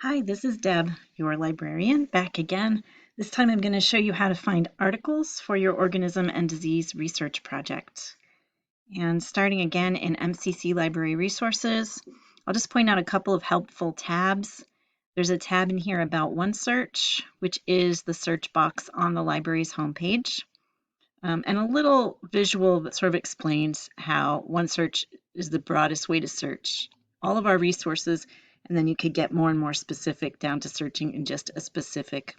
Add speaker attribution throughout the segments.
Speaker 1: Hi, this is Deb, your librarian, back again. This time I'm going to show you how to find articles for your organism and disease research project. And starting again in MCC Library Resources, I'll just point out a couple of helpful tabs. There's a tab in here about OneSearch, which is the search box on the library's homepage. And a little visual that sort of explains how OneSearch is the broadest way to search all of our resources, and then you could get more and more specific down to searching in just a specific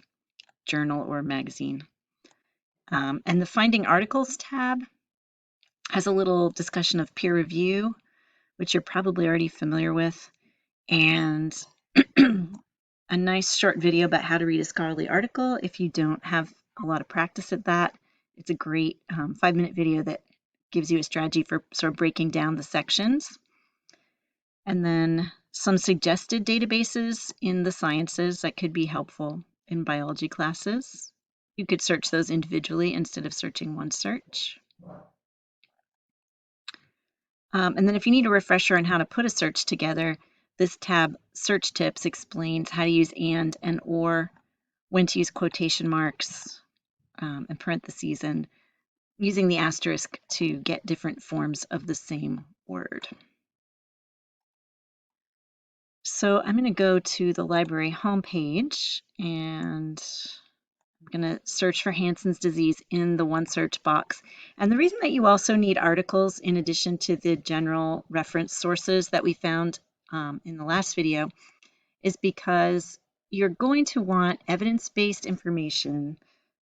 Speaker 1: journal or magazine. And the Finding Articles tab has a little discussion of peer review, which you're probably already familiar with, and a nice short video about how to read a scholarly article if you don't have a lot of practice at that. It's a great 5-minute video that gives you a strategy for sort of breaking down the sections. And then some suggested databases in the sciences that could be helpful in biology classes. You could search those individually instead of searching OneSearch. And then if you need a refresher on how to put a search together, this tab, Search Tips, explains how to use and or, when to use quotation marks and parentheses, and using the asterisk to get different forms of the same word. So I'm going to go to the library homepage and I'm going to search for Hansen's disease in the OneSearch box. And the reason that you also need articles in addition to the general reference sources that we found in the last video is because you're going to want evidence-based information,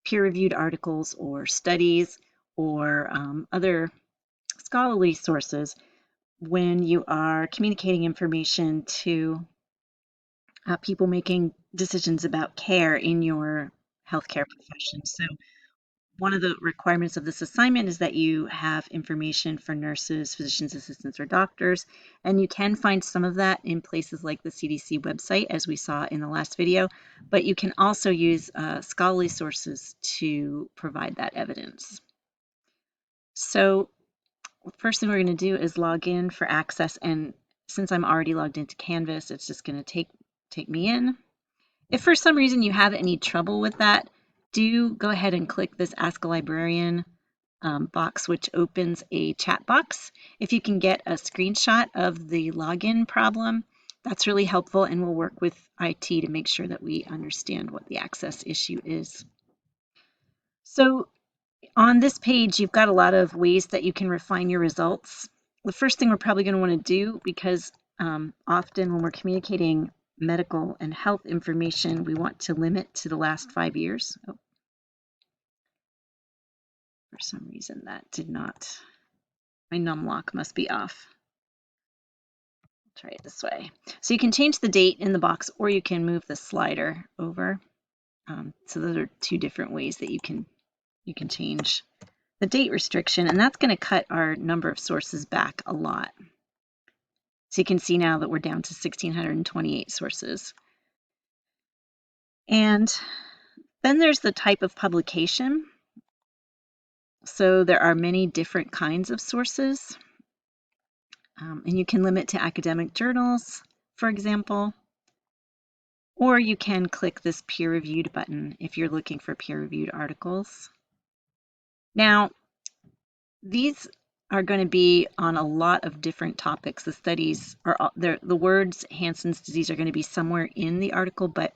Speaker 1: peer-reviewed articles or studies or other scholarly sources when you are communicating information to people making decisions about care in your healthcare profession. So one of the requirements of this assignment is that you have information for nurses, physicians assistants, or doctors, and you can find some of that in places like the CDC website, as we saw in the last video, but you can also use scholarly sources to provide that evidence. So the first thing we're going to do is log in for access, and since I'm already logged into Canvas, it's just going to take me in. If for some reason you have any trouble with that, do go ahead and click this Ask a Librarian box, which opens a chat box. If you can get a screenshot of the login problem, that's really helpful, and we'll work with IT to make sure that we understand what the access issue is. So on this page, you've got a lot of ways that you can refine your results. The first thing we're probably going to want to do, because often when we're communicating medical and health information, we want to limit to the last 5 years. Oh, for some reason that did not, my num lock must be off. I'll try it this way. So you can change the date in the box, or you can move the slider over. So those are two different ways that you can change the date restriction, and that's going to cut our number of sources back a lot. So you can see now that we're down to 1,628 sources. And then there's the type of publication. So there are many different kinds of sources. And you can limit to academic journals, for example, or you can click this peer-reviewed button if you're looking for peer-reviewed articles. Now, these are going to be on a lot of different topics. The studies are, the words Hansen's disease are going to be somewhere in the article, but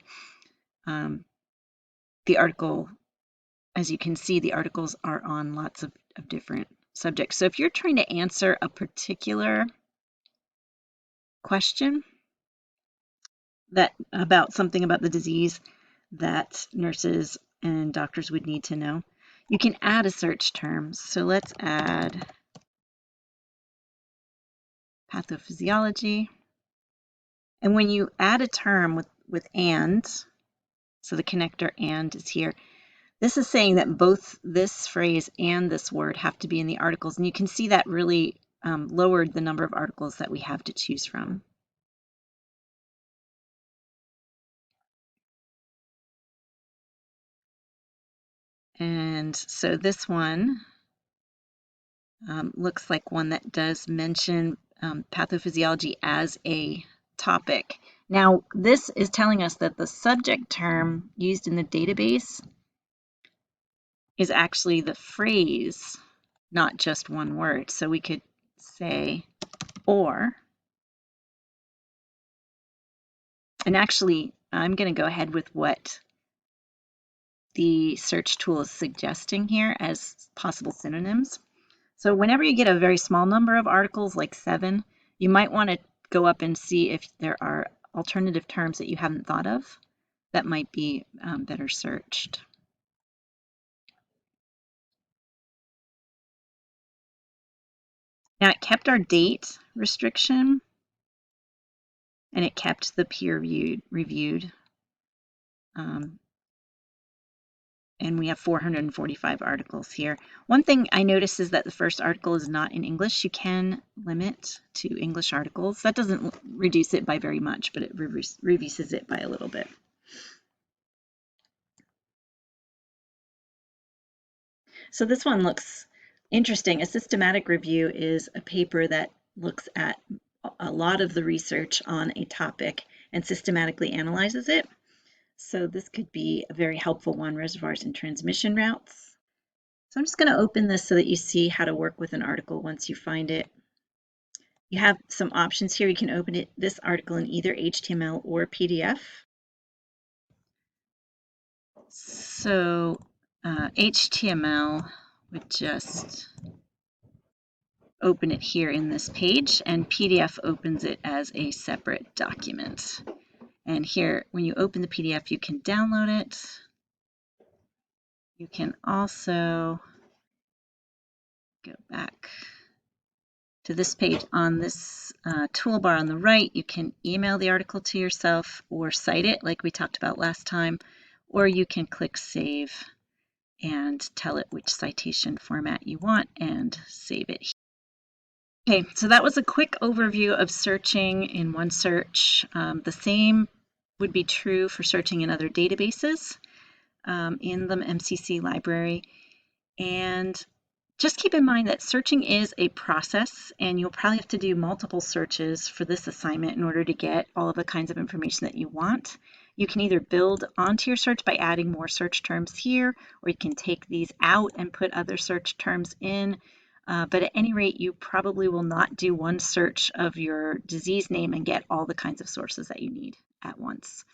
Speaker 1: the article, as you can see, the articles are on lots of different subjects. So if you're trying to answer a particular question about something about the disease that nurses and doctors would need to know, you can add a search term. So let's add pathophysiology. And when you add a term with and, so the connector and is here, this is saying that both this phrase and this word have to be in the articles. And you can see that really lowered the number of articles that we have to choose from. And so this one looks like one that does mention pathophysiology as a topic. Now, this is telling us that the subject term used in the database is actually the phrase, not just one word. So we could say or, and actually I'm going to go ahead with what the search tool is suggesting here as possible synonyms. So whenever you get a very small number of articles, like 7, you might want to go up and see if there are alternative terms that you haven't thought of that might be better searched. Now it kept our date restriction, and it kept the peer reviewed. And we have 445 articles here. One thing I noticed is that the first article is not in English. You can limit to English articles. That doesn't reduce it by very much, but it reduces it by a little bit. So this one looks interesting. A systematic review is a paper that looks at a lot of the research on a topic and systematically analyzes it. So this could be a very helpful one, reservoirs and transmission routes. So I'm just going to open this so that you see how to work with an article once you find it. You have some options here. You can open this article in either HTML or PDF. So HTML would just open it here in this page, and PDF opens it as a separate document. And here, when you open the PDF, you can download it. You can also go back to this page. On this toolbar on the right, you can email the article to yourself or cite it like we talked about last time, or you can click Save and tell it which citation format you want and save it. Okay, so that was a quick overview of searching in OneSearch. The same would be true for searching in other databases in the MCC library. And just keep in mind that searching is a process, and you'll probably have to do multiple searches for this assignment in order to get all of the kinds of information that you want. You can either build onto your search by adding more search terms here, or you can take these out and put other search terms in. But at any rate, you probably will not do one search of your disease name and get all the kinds of sources that you need at once,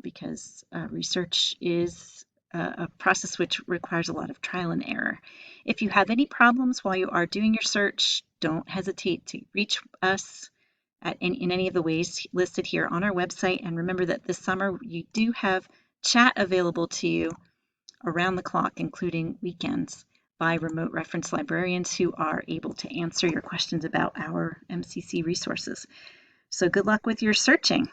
Speaker 1: because research is a process which requires a lot of trial and error. If you have any problems while you are doing your search, don't hesitate to reach us in any of the ways listed here on our website. And remember that this summer you do have chat available to you around the clock, including weekends, by remote reference librarians who are able to answer your questions about our MCC resources. So good luck with your searching.